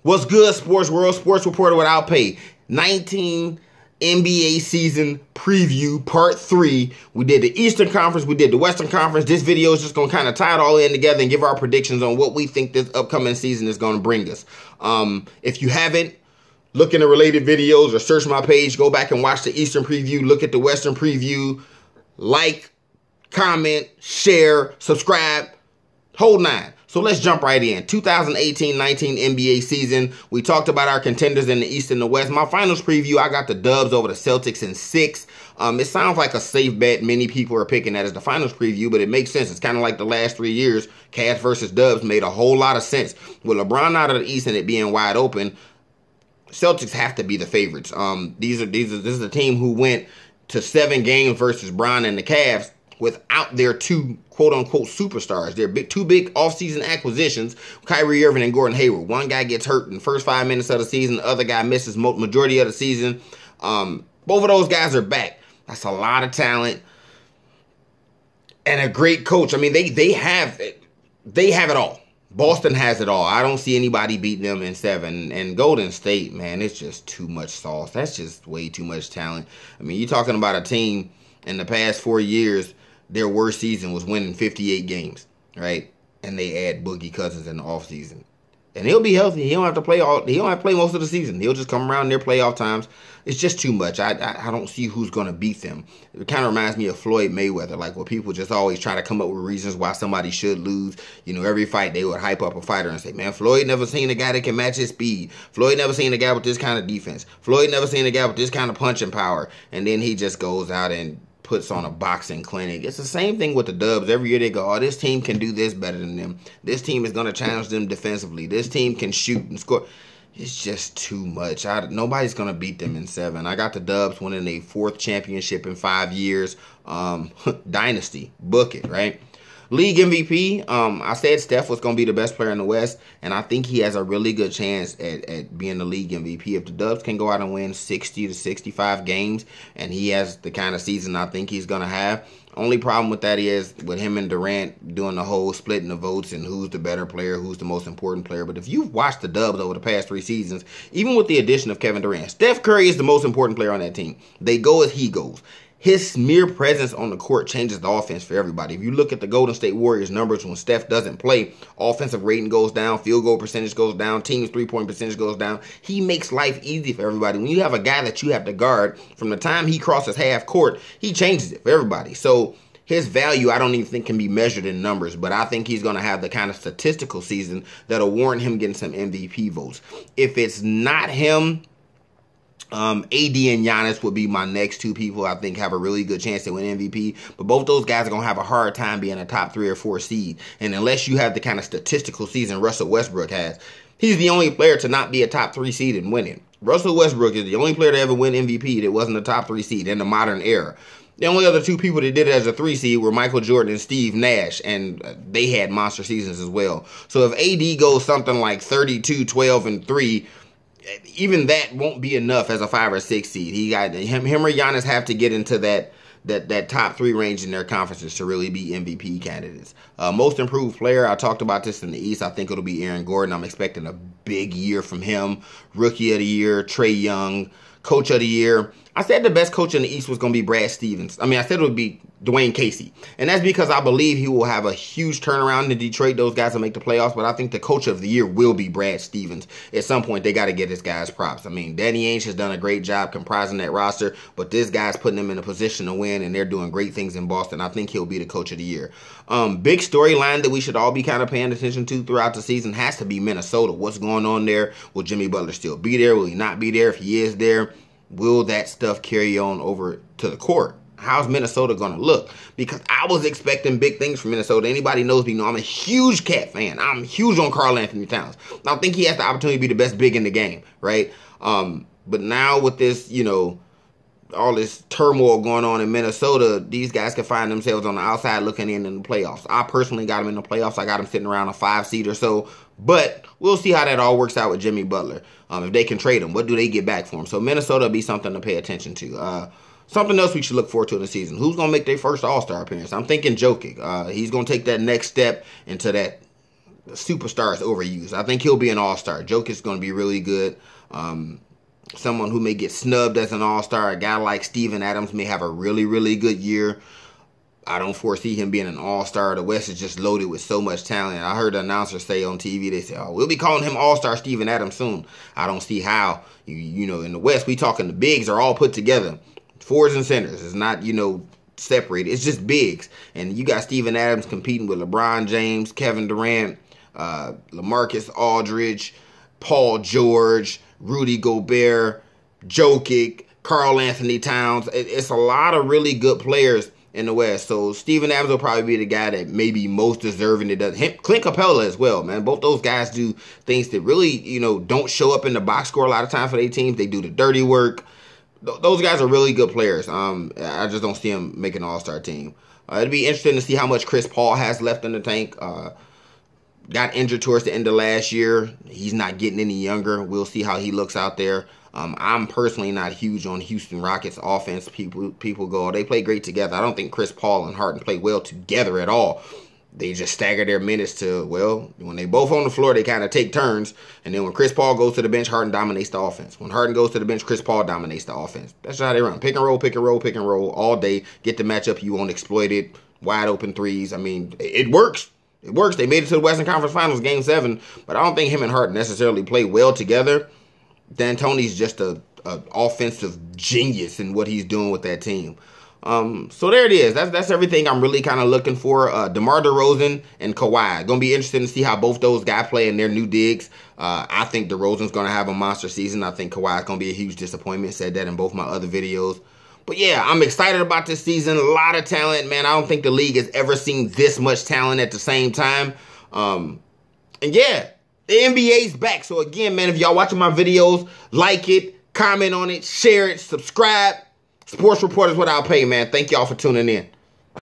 What's good, Sports World? Sports Reporter without pay. 19 NBA season preview part 3. We did the Eastern Conference. We did the Western Conference. This video is just going to kind of tie it all in together and give our predictions on what we think this upcoming season is going to bring us. If you haven't, look in the related videos or search my page. Go back and watch the Eastern preview. Look at the Western preview. Like, comment, share, subscribe. Whole nine. So let's jump right in. 2018-19 NBA season. We talked about our contenders in the East and the West. My finals preview, I got the Dubs over the Celtics in 6. It sounds like a safe bet. Many people are picking that as the finals preview, but it makes sense. It's kind of like the last 3 years. Cavs versus Dubs made a whole lot of sense. With LeBron out of the East and it being wide open, Celtics have to be the favorites. This is a team who went to 7 games versus Bron and the Cavs without their two quote-unquote superstars. They're two big offseason acquisitions, Kyrie, Irving, and Gordon Hayward. One guy gets hurt in the first 5 minutes of the season. The other guy misses majority of the season. Both of those guys are back. That's a lot of talent and a great coach. I mean, they have it all. Boston has it all. I don't see anybody beating them in 7. And Golden State, man, it's just too much sauce. That's just way too much talent. I mean, you're talking about a team in the past 4 years, their worst season was winning 58 games, right? And they add Boogie Cousins in the offseason. And he'll be healthy. He don't have to play most of the season. He'll just come around their playoff times. It's just too much. I don't see who's going to beat them. It kind of reminds me of Floyd Mayweather, like where people just always try to come up with reasons why somebody should lose. You know, every fight they would hype up a fighter and say, man, Floyd never seen a guy that can match his speed. Floyd never seen a guy with this kind of defense. Floyd never seen a guy with this kind of punching power. And then he just goes out and puts on a boxing clinic. It's the same thing with the Dubs. Every year they go, oh, this team can do this better than them. This team is going to challenge them defensively. This team can shoot and score. It's just too much. Nobody's going to beat them in 7. I got the Dubs winning a 4th championship in 5 years. Dynasty. Book it, right? League MVP, I said Steph was going to be the best player in the West, and I think he has a really good chance at being the league MVP. If the Dubs can go out and win 60 to 65 games, and he has the kind of season I think he's going to have, only problem with that is with him and Durant doing the whole splitting the votes and who's the better player, who's the most important player. But if you've watched the Dubs over the past 3 seasons, even with the addition of Kevin Durant, Steph Curry is the most important player on that team. They go as he goes. His mere presence on the court changes the offense for everybody. If you look at the Golden State Warriors numbers when Steph doesn't play, offensive rating goes down, field goal percentage goes down, team's three-point percentage goes down. He makes life easy for everybody. When you have a guy that you have to guard, from the time he crosses half court, he changes it for everybody. So his value, I don't even think can be measured in numbers, but I think he's going to have the kind of statistical season that'll warrant him getting some MVP votes. If it's not him, AD and Giannis would be my next 2 people I think have a really good chance to win MVP. But both those guys are going to have a hard time being a top 3 or 4 seed. And unless you have the kind of statistical season Russell Westbrook has, he's the only player to not be a top 3 seed and win it. Russell Westbrook is the only player to ever win MVP that wasn't a top 3 seed in the modern era. The only other 2 people that did it as a 3 seed were Michael Jordan and Steve Nash, and they had monster seasons as well. So if AD goes something like 32, 12, and 3, even that won't be enough as a 5 or 6 seed. Him or Giannis have to get into that top 3 range in their conferences to really be MVP candidates. Most improved player, I talked about this in the East. I think it'll be Aaron Gordon. I'm expecting a big year from him. Rookie of the year, Trae Young. Coach of the year, I said the best coach in the East was going to be Brad Stevens. I mean, I said it would be Dwayne Casey. And that's because I believe he will have a huge turnaround in Detroit. Those guys will make the playoffs. But I think the coach of the year will be Brad Stevens. At some point, they got to get this guy's props. I mean, Danny Ainge has done a great job comprising that roster. But this guy's putting them in a position to win. And they're doing great things in Boston. I think he'll be the coach of the year. Big storyline that we should all be kind of paying attention to throughout the season has to be Minnesota. What's going on there? Will Jimmy Butler still be there? Will he not be there? If he is there, will that stuff carry on over to the court? How's Minnesota going to look? Because I was expecting big things from Minnesota. Anybody knows me know I'm a huge Cat fan. I'm huge on Karl Anthony Towns. I think he has the opportunity to be the best big in the game, right? But now with this, all this turmoil going on in Minnesota, these guys can find themselves on the outside looking in the playoffs. I personally got them in the playoffs. I got them sitting around a 5 seed or so. But we'll see how that all works out with Jimmy Butler. If they can trade him, what do they get back for him? So Minnesota will be something to pay attention to. Something else we should look forward to in the season. Who's going to make their first All-Star appearance? I'm thinking Jokic. He's going to take that next step into that superstar is overused. I think he'll be an all-star. Jokic is going to be really good. Someone who may get snubbed as an all-star. A guy like Steven Adams may have a really, really good year. I don't foresee him being an all-star. The West is just loaded with so much talent. I heard the announcer say on TV, they say, oh, we'll be calling him all-star Steven Adams soon. I don't see how. You know, in the West, we talking the bigs are all put together. Forwards and centers. It's not, you know, separated. It's just bigs. And you got Steven Adams competing with LeBron James, Kevin Durant, LaMarcus Aldridge, Paul George, Rudy Gobert, Jokic, Karl Anthony Towns. It's a lot of really good players in the West. So Steven Adams will probably be the guy that may be most deserving. That does him, Clint Capella as well, man. Both those guys do things that really, you know, don't show up in the box score a lot of times for their teams. They do the dirty work. Those guys are really good players. I just don't see them making an all-star team. It'd be interesting to see how much Chris Paul has left in the tank. Got injured towards the end of last year. He's not getting any younger. We'll see how he looks out there. I'm personally not huge on Houston Rockets offense. People go, they play great together. I don't think Chris Paul and Harden play well together at all. They just stagger their minutes to, well, when they both on the floor, they kind of take turns. And then when Chris Paul goes to the bench, Harden dominates the offense. When Harden goes to the bench, Chris Paul dominates the offense. That's how they run. Pick and roll, pick and roll, pick and roll all day. Get the matchup you want, exploit it. Wide open threes. I mean, it works. It works. They made it to the Western Conference Finals Game 7, but I don't think him and Harden necessarily play well together. D'Antoni's just a offensive genius in what he's doing with that team. So there it is. That's everything I'm really kind of looking for. DeMar DeRozan and Kawhi. Going to be interesting to see how both those guys play in their new digs. I think DeRozan's going to have a monster season. I think Kawhi's going to be a huge disappointment. Said that in both my other videos. But yeah, I'm excited about this season. A lot of talent, man. I don't think the league has ever seen this much talent at the same time. And yeah, the NBA's back. So again, man, if y'all watching my videos, like it, comment on it, share it, subscribe. Sports Report is what I'll pay, man. Thank y'all for tuning in.